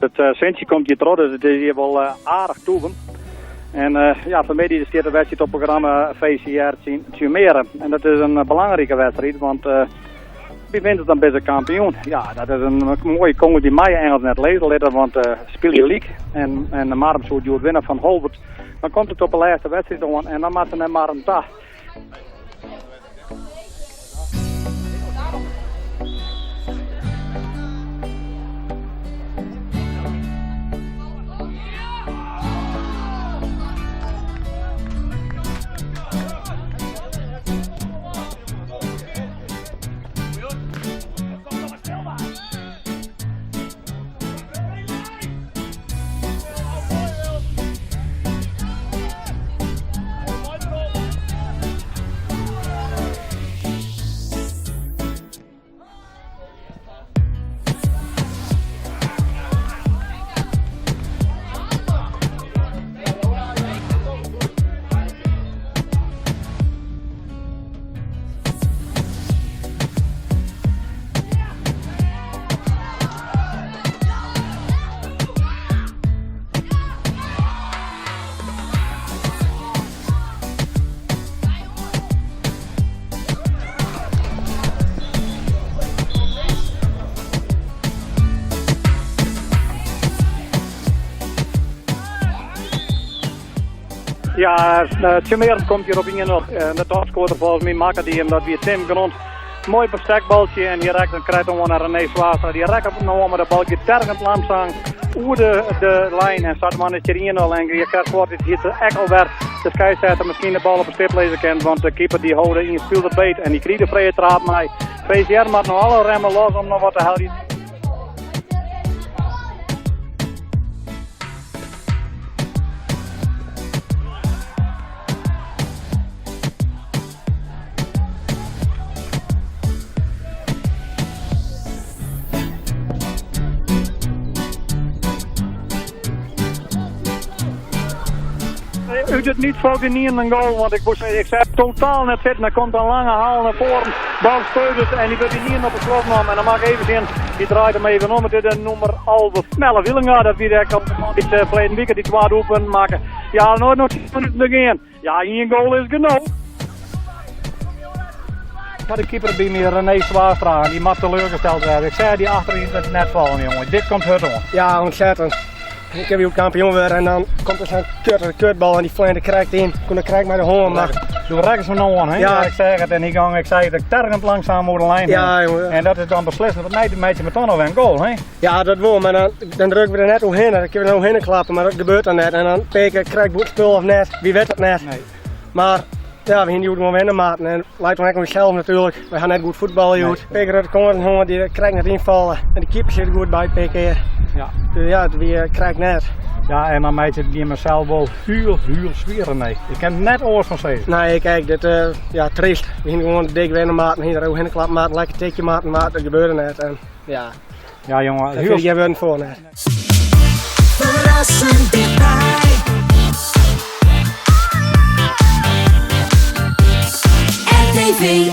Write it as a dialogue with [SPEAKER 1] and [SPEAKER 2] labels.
[SPEAKER 1] Het Sintje komt hier terug, dus het is hier wel aardig toeven. En voor mij is de wedstrijd op het programma VCR Tjumeren. En dat is een belangrijke wedstrijd, want wie wint het dan best een kampioen? Ja, dat is een mooie kongen die mij eigenlijk net lezen, want speel je league. En maar zo je het winnen van Holbert. Dan komt het op de laatste wedstrijd aan en dan maakt ze net maar een dag. Ja, Tjumeren komt hier op 1-0. De topscorer volgens mij maken die hem dat weer Tim genoemd. Mooi bestekbaltje en die raakt een krijt om naar René Zwaastra. Die raakt op met de balkje tergend langzaam over de lijn en staat mannetje 1-0 en je krijgt wordt het hier te ekkel werd. De scheidsrechter misschien de bal op een stip lezen kent, want de keeper die houden in speelt het beet en die krijgt de vrije trap mee. VCR maakt nog alle remmen los om nog wat te helpen. U doet niet voor niet in een goal, want ik zei totaal net zitten. Dan komt een lange haal naar voren, bal speurt en die wordt niet op de slot nam. En dan mag even zien, die draait hem even om. Dit is nummer Albert Snelle Willinga, dat wie ik op dit verleden weekend die 2 doelpunten maken. Ja, nog 10 minuten te gaan. Ja, 1 goal is genoeg. Maar de keeper bij me René Zwaastra, die mag teleurgesteld werden. Ik zei die achterin het net vallen, jongen. Dit komt hut om.
[SPEAKER 2] Ja, ontzettend. Ik heb hier ook kampioen weer en dan komt er zo'n kutbal en die Flende krijgt in. Dan krijg ik maar de hoorn. Maar
[SPEAKER 1] toen raken ze nou aan, hè? Ja, ik zeg het en ik zei dat ik tergend langzaam over de lijn.
[SPEAKER 2] Ja, jongen.
[SPEAKER 1] En dat is dan beslist, want het meidje met dan nog een goal, hè?
[SPEAKER 2] Ja, dat wel, maar dan drukken we er net omheen. Ik heb er nou heen klappen, maar dat gebeurt dan net. En dan krijg ik spul of net, wie weet het net. Nee. Maar ja, we gaan die ook nog winnen maken en lijkt me ook zelf natuurlijk. We gaan net goed voetballen, goed. Peker uit de jongen die krijgt net invallen en de keeper zit goed bij Peker. Ja. Dus ja, die krijgt net.
[SPEAKER 1] Ja, en dan meid je die mezelf wel heel zweren, nee. Ik heb net oors van zeggen.
[SPEAKER 2] Nee, kijk, dit ja, triest. We gaan gewoon de dik winnen maken, we gaan er ook heen klappen maken, lekker tikje maken, maar dat gebeurde net. En ja,
[SPEAKER 1] ja jongen,
[SPEAKER 2] heel jij bent voor net.
[SPEAKER 3] Verrassend dichtbij. RTV